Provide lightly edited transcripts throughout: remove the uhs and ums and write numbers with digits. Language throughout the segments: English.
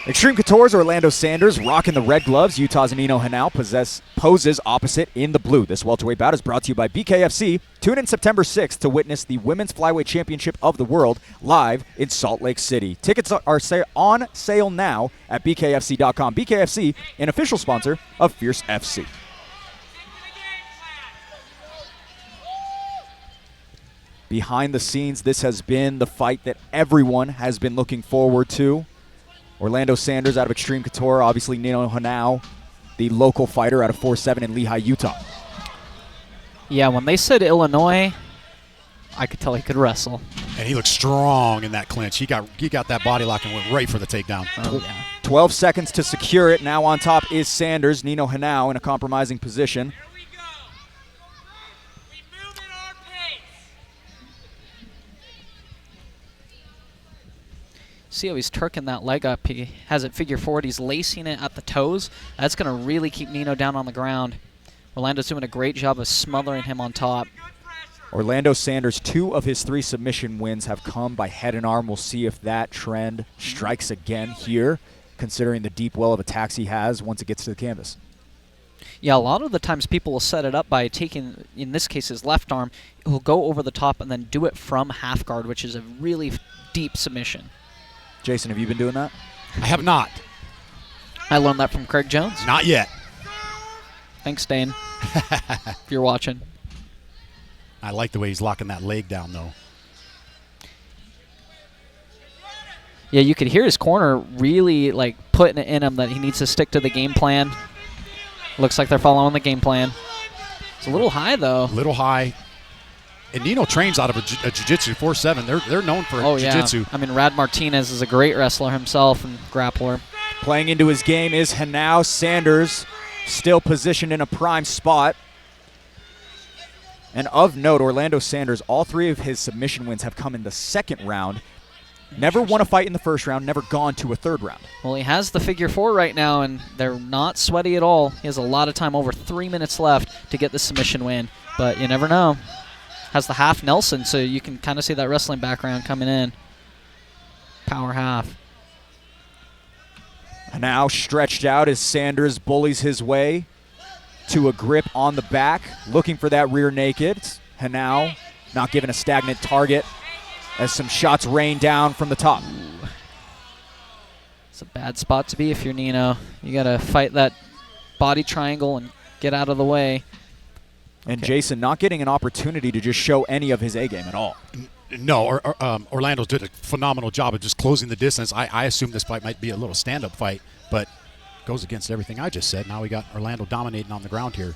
Extreme Couture's Orlando Sanders rocking the red gloves. Utah's Nino poses opposite in the blue. This welterweight bout is brought to you by BKFC. Tune in September 6th to witness the Women's Flyweight Championship of the World live in Salt Lake City. Tickets are on sale now at BKFC.com. BKFC, an official sponsor of Fierce FC. Behind the scenes, this has been the fight that everyone has been looking forward to. Orlando Sanders out of Extreme Couture, obviously Nino Genao, the local fighter out of 4-7 in Lehigh, Utah. Yeah, when they said Illinois, I could tell he could wrestle. And he looked strong in that clinch. He got that body lock and went right for the takedown. Oh, yeah. 12 seconds to secure it. Now on top is Sanders. Nino Genao in a compromising position. See how he's turking that leg up. He has it figure forward. He's lacing it at the toes. That's going to really keep Nino down on the ground. Orlando's doing a great job of smothering him on top. Orlando Sanders, 2 of his 3 submission wins have come by head and arm. We'll see if that trend strikes again here, considering the deep well of attacks he has once it gets to the canvas. Yeah, a lot of the times people will set it up by taking, in this case, his left arm. He'll go over the top and then do it from half guard, which is a really deep submission. Jason, have you been doing that? I have not. I learned that from Craig Jones. Not yet. Thanks, Dane, if you're watching. I like the way he's locking that leg down, though. Yeah, you could hear his corner really like putting it in him that he needs to stick to the game plan. Looks like they're following the game plan. It's a little high, though. A little high. And Nino trains out of a jiu-jitsu 4-7. They're known for jiu-jitsu. Yeah. I mean, Rad Martinez is a great wrestler himself and grappler. Playing into his game is Genao. Sanders still positioned in a prime spot. And of note, Orlando Sanders, all 3 of his submission wins have come in the second round. Never won a fight in the first round, never gone to a third round. Well, he has the figure 4 right now, and they're not sweaty at all. He has a lot of time, over 3 minutes left to get the submission win. But you never know. Has the half Nelson, so you can kind of see that wrestling background coming in. Power half. Now stretched out as Sanders bullies his way to a grip on the back, looking for that rear naked. Genao not given a stagnant target as some shots rain down from the top. It's a bad spot to be if you're Nino. You got to fight that body triangle and get out of the way. And Jason not getting an opportunity to just show any of his A-game at all. No, Orlando did a phenomenal job of just closing the distance. I assume this fight might be a little stand-up fight, but goes against everything I just said. Now we got Orlando dominating on the ground here.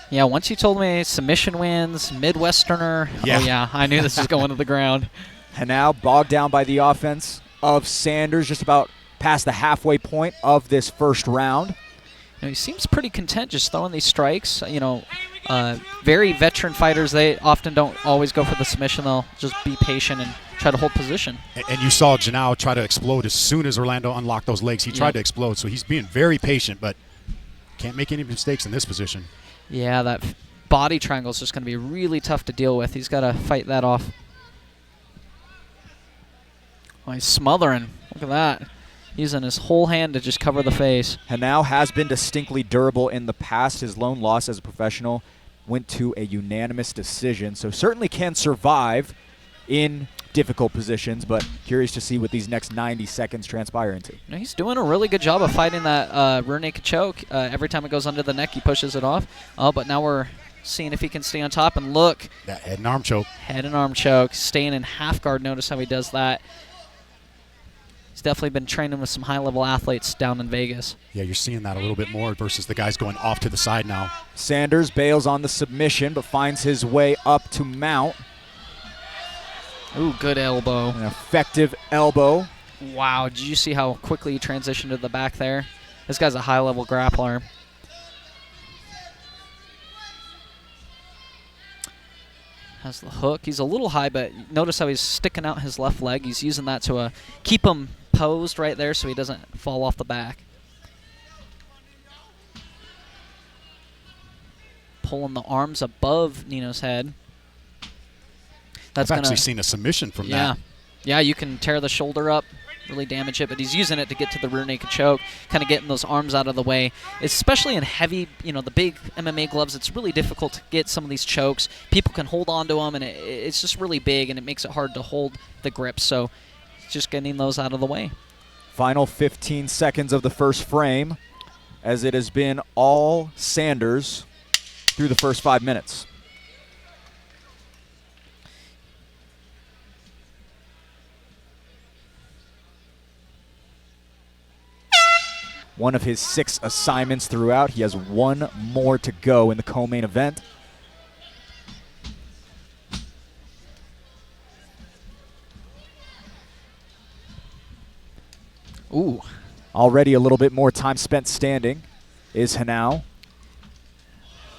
Yeah, once you told me submission wins, Midwesterner, yeah. Oh yeah, I knew this was going to the ground. And now bogged down by the offense of Sanders, just about past the halfway point of this first round. You know, he seems pretty content just throwing these strikes. You know, very veteran fighters, they often don't always go for the submission. They'll just be patient and try to hold position. And you saw Genao try to explode as soon as Orlando unlocked those legs. He tried to explode, so he's being very patient, but can't make any mistakes in this position. Yeah, that body triangle is just going to be really tough to deal with. He's got to fight that off. Oh, he's smothering. Look at that. Using his whole hand to just cover the face. Genao has been distinctly durable in the past. His lone loss as a professional went to a unanimous decision, so certainly can survive in difficult positions, but curious to see what these next 90 seconds transpire into. You know, he's doing a really good job of fighting that rear naked choke. Every time it goes under the neck, he pushes it off. But now we're seeing if he can stay on top, and look. That head and arm choke. Head and arm choke. Staying in half guard. Notice how he does that. He's definitely been training with some high-level athletes down in Vegas. Yeah, you're seeing that a little bit more versus the guys going off to the side now. Sanders bails on the submission, but finds his way up to mount. Ooh, good elbow. An effective elbow. Wow, did you see how quickly he transitioned to the back there? This guy's a high-level grappler. Has the hook. He's a little high, but notice how he's sticking out his left leg. He's using that to keep him posed right there so he doesn't fall off the back. Pulling the arms above Nino's head. I've actually seen a submission from that. Yeah, you can tear the shoulder up really damage it, but he's using it to get to the rear naked choke, kind of getting those arms out of the way. Especially in heavy, the big MMA gloves, it's really difficult to get some of these chokes. People can hold on to them, and it's just really big, and it makes it hard to hold the grip. So just getting those out of the way. Final 15 seconds of the first frame, as it has been all Sanders through the first 5 minutes. One of his 6 assignments throughout. He has 1 more to go in the co-main event. Ooh. Already a little bit more time spent standing is Genao.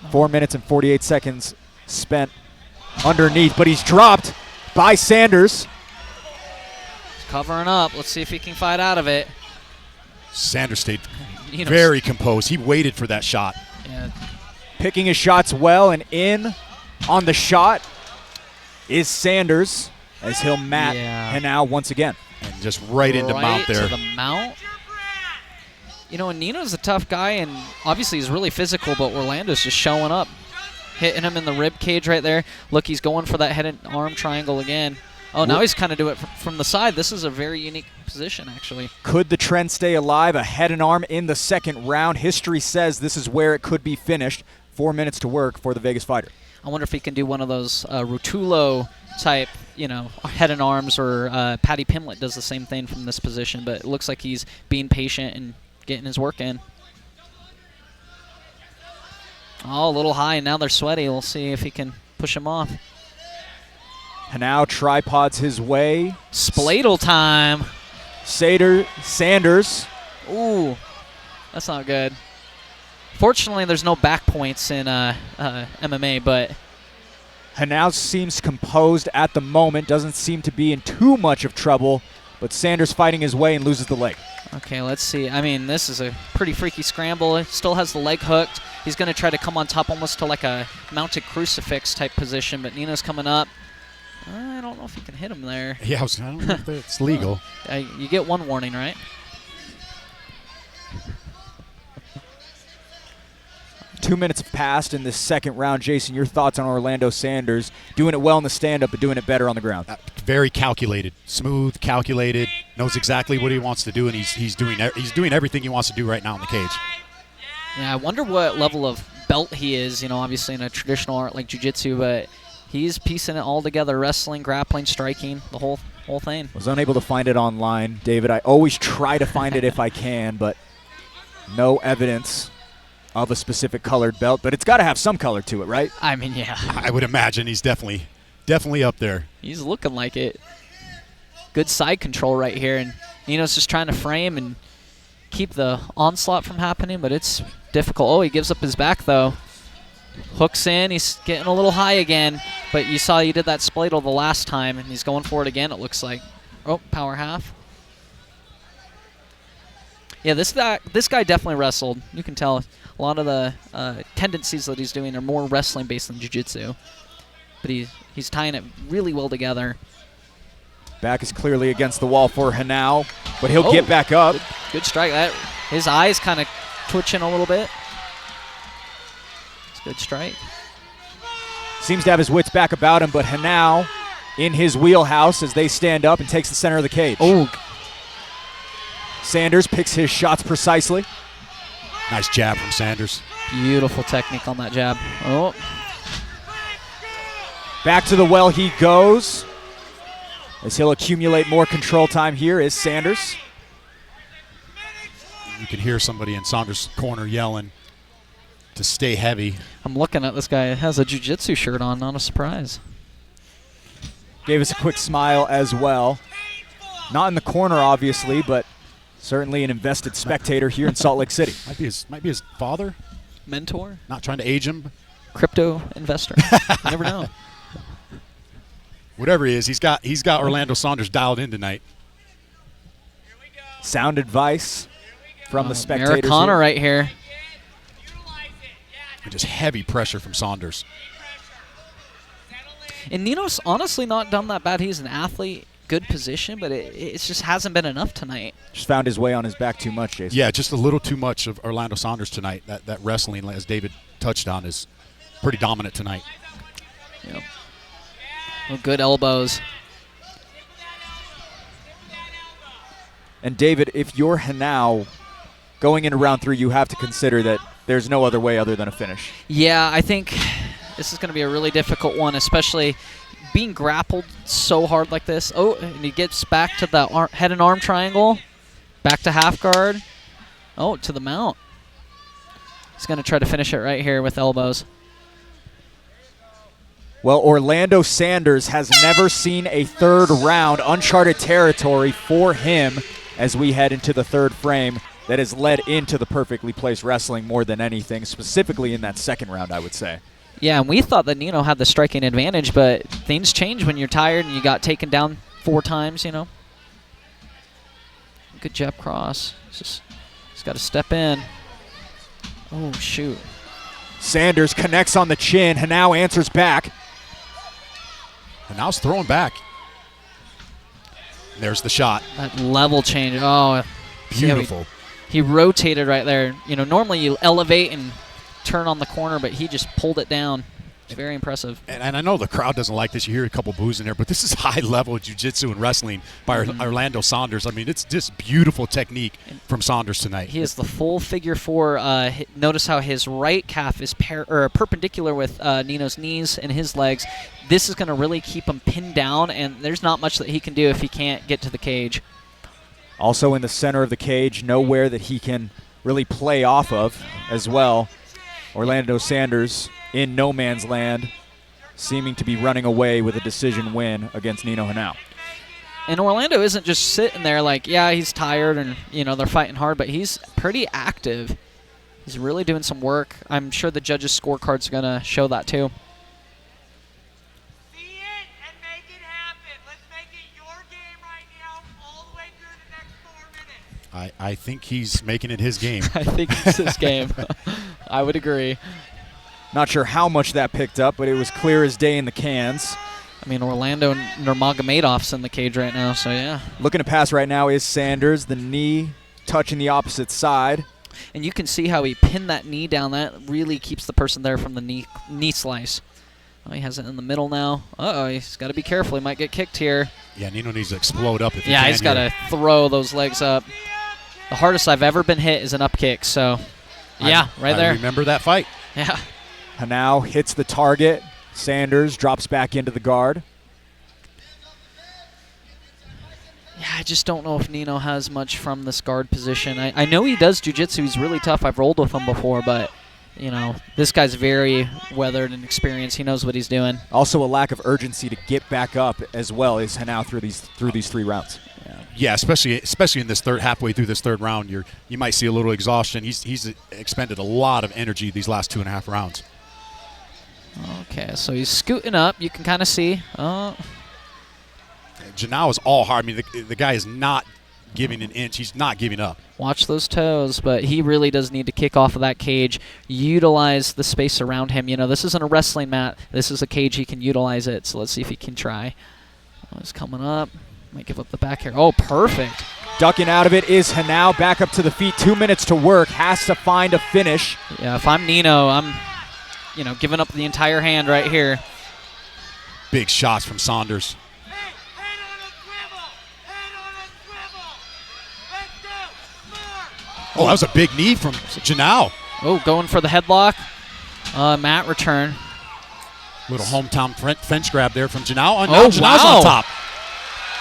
4 minutes and 48 seconds spent underneath, but he's dropped by Sanders. He's covering up. Let's see if he can fight out of it. Sanders stayed very composed. He waited for that shot. Yeah. Picking his shots well, and in on the shot is Sanders, as he'll mat Genao once again. And just right into mount there. To the mount. And Nino's a tough guy, and obviously he's really physical, but Orlando's just showing up. Hitting him in the rib cage right there. Look, he's going for that head and arm triangle again. Oh, now he's kind of doing it from the side. This is a very unique position, actually. Could the trend stay alive? A head and arm in the second round. History says this is where it could be finished. 4 minutes to work for the Vegas fighter. I wonder if he can do one of those Rutulo type, head and arms, or Paddy Pimblett does the same thing from this position, but it looks like he's being patient and getting his work in. Oh, a little high, and now they're sweaty. We'll see if he can push him off. Genao tripods his way. Spladle time. Sanders. Ooh, that's not good. Fortunately, there's no back points in MMA, but Genao seems composed at the moment. Doesn't seem to be in too much of trouble, but Sanders fighting his way and loses the leg. Okay, let's see. I mean, this is a pretty freaky scramble. He still has the leg hooked. He's going to try to come on top almost to like a mounted crucifix type position, but Nino's coming up. I don't know if you can hit him there. Yeah, I don't know if it's legal. You get one warning, right? 2 minutes have passed in this second round. Jason, your thoughts on Orlando Sanders doing it well in the stand-up, but doing it better on the ground? Very calculated, smooth, calculated. Knows exactly what he wants to do, and he's doing everything he wants to do right now in the cage. Yeah, I wonder what level of belt he is. Obviously in a traditional art like jiu-jitsu, but he's piecing it all together: wrestling, grappling, striking, the whole thing. Was unable to find it online, David. I always try to find it if I can, but no evidence of a specific colored belt, but it's got to have some color to it, right? I mean, yeah. I would imagine he's definitely up there. He's looking like it. Good side control right here, and Nino's just trying to frame and keep the onslaught from happening, but it's difficult. Oh, he gives up his back, though. Hooks in. He's getting a little high again, but you saw he did that spladle the last time, and he's going for it again, it looks like. Oh, power half. Yeah, this guy definitely wrestled. You can tell a lot of the tendencies that he's doing are more wrestling based than jiu-jitsu. But he's tying it really well together. Back is clearly against the wall for Genao, but he'll get back up. Good strike. His eyes kind of twitching a little bit. It's a good strike. Seems to have his wits back about him, but Genao in his wheelhouse as they stand up and takes the center of the cage. Oh. Sanders picks his shots precisely. Nice jab from Sanders. Beautiful technique on that jab. Oh. Back to the well he goes. As he'll accumulate more control time here is Sanders. You can hear somebody in Sanders' corner yelling to stay heavy. I'm looking at this guy. He has a jiu-jitsu shirt on, not a surprise. Gave us a quick smile as well. Not in the corner, obviously, but certainly an invested spectator here in Salt Lake City. Might be his father. Mentor. Not trying to age him. Crypto investor. You never know. Whatever he is, he's got Orlando Sanders dialed in tonight. Sound advice from the spectators. Americana right here. And just heavy pressure from Sanders. And Nino's honestly not done that bad. He's an athlete. good position, but it just hasn't been enough tonight. Just found his way on his back too much, Jason. Yeah, just a little too much of Orlando Saunders tonight. That wrestling, as David touched on, is pretty dominant tonight. Yep. Well, good elbows. And David, if you're Genao going into round 3, you have to consider that there's no other way other than a finish. Yeah, I think this is going to be a really difficult one, especially being grappled so hard like this. Oh, and he gets back to the head and arm triangle. Back to half guard. Oh, to the mount. He's going to try to finish it right here with elbows. Well, Orlando Sanders has never seen a third round, uncharted territory for him as we head into the third frame that has led into the perfectly placed wrestling more than anything, specifically in that second round, I would say. Yeah, and we thought that Nino had the striking advantage, but things change when you're tired and you got taken down 4 times, you know. Good jab cross. He's got to step in. Oh, shoot. Sanders connects on the chin. Genao answers back. And now it's throwing back. There's the shot. That level change. Oh, beautiful. He rotated right there. You know, normally you elevate and turn on the corner, but he just pulled it down. It's very impressive. And I know the crowd doesn't like this. You hear a couple boos in there, but this is high-level jiu-jitsu and wrestling by Orlando Saunders. I mean, it's just beautiful technique from Saunders tonight. He is the full figure 4. Notice how his right calf is perpendicular with Nino's knees and his legs. This is going to really keep him pinned down, and there's not much that he can do if he can't get to the cage. Also in the center of the cage, nowhere that he can really play off of as well. Orlando Sanders in no man's land, seeming to be running away with a decision win against Nino Genao. And Orlando isn't just sitting there like, yeah, he's tired and, you know, they're fighting hard, but he's pretty active. He's really doing some work. I'm sure the judges' scorecards are going to show that too. See it and make it happen. Let's make it your game right now all the way through the next 4 minutes. I think he's making it his game. I think it's his game. I would agree. Not sure how much that picked up, but it was clear as day in the cans. I mean, Orlando Nurmagomedov's in the cage right now, so yeah. Looking to pass right now is Sanders, the knee touching the opposite side. And you can see how he pinned that knee down. That really keeps the person there from the knee slice. Oh, he has it in the middle now. Uh-oh, he's got to be careful. He might get kicked here. Yeah, Nino needs to explode up if he can. Yeah, he's got to throw those legs up. The hardest I've ever been hit is an up kick, so yeah, right there. I remember that fight. Yeah. Genao hits the target. Sanders drops back into the guard. Yeah, I just don't know if Nino has much from this guard position. I know he does jiu-jitsu. He's really tough. I've rolled with him before, but, you know, this guy's very weathered and experienced. He knows what he's doing. Also a lack of urgency to get back up as well as Genao through these 3 rounds. Yeah, especially in this halfway through this third round, you might see a little exhaustion. He's expended a lot of energy these last 2.5 rounds. Okay, so he's scooting up. You can kind of see. Genao is all hard. I mean, the guy is not giving an inch. He's not giving up. Watch those toes, but he really does need to kick off of that cage, utilize the space around him. You know, this isn't a wrestling mat. This is a cage. He can utilize it, so let's see if he can try. Oh, he's coming up. Might give up the back here. Oh, perfect. Ducking out of it is Genao. Back up to the feet. 2 minutes to work. Has to find a finish. Yeah, if I'm Nino, I'm, you know, giving up the entire hand right here. Big shots from Saunders. Oh, that was a big knee from Genao. Oh, going for the headlock. Mat return. Little hometown French grab there from Genao. Oh, Genao's wow. on top.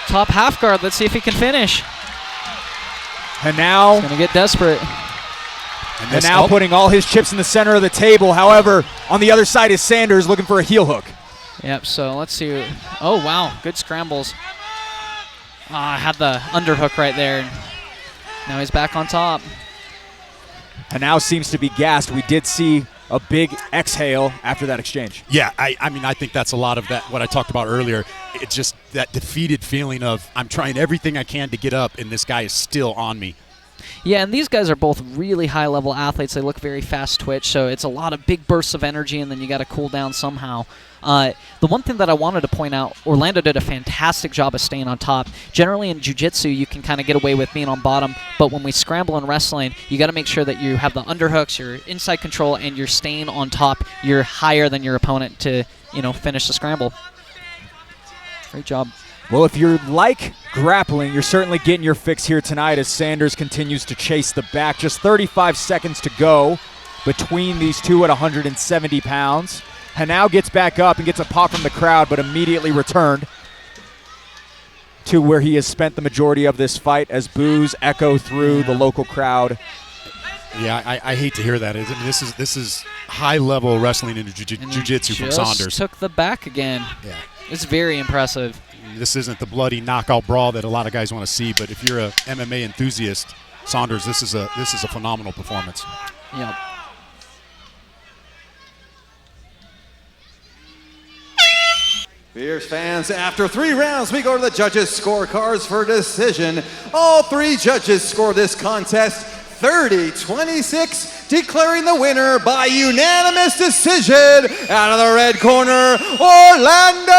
Top half guard. Let's see if he can finish. Genao. Going to get desperate. And now putting all his chips in the center of the table. However, on the other side is Sanders looking for a heel hook. Yep, so let's see. Oh, wow. Good scrambles. I had the underhook right there. Now he's back on top. Genao seems to be gassed. We did see a big exhale after that exchange. Yeah, I mean, I think that's a lot of that, what I talked about earlier. It's just that defeated feeling of I'm trying everything I can to get up, and this guy is still on me. Yeah, and these guys are both really high-level athletes. They look very fast twitch, so it's a lot of big bursts of energy, and then you got to cool down somehow. The one thing that I wanted to point out, Orlando did a fantastic job of staying on top. Generally in jiu-jitsu, you can kind of get away with being on bottom, but when we scramble in wrestling, you got to make sure that you have the underhooks, you're inside control, and you're staying on top. You're higher than your opponent to, finish the scramble. Great job. Well, if you're like grappling, you're certainly getting your fix here tonight as Sanders continues to chase the back. Just 35 seconds to go between these two at 170 pounds. Genao gets back up and gets a pop from the crowd, but immediately returned to where he has spent the majority of this fight as boos echo through the local crowd. Yeah, I hate to hear that. I mean, this is high-level wrestling into jiu-jitsu from Saunders. Took the back again. Yeah. It's very impressive. This isn't the bloody knockout brawl that a lot of guys want to see, but if you're a MMA enthusiast, Saunders, this is a phenomenal performance. Yep. Fierce fans, after 3 rounds, we go to the judges' scorecards for decision. All 3 judges score this contest 30-26, declaring the winner by unanimous decision out of the red corner, Orlando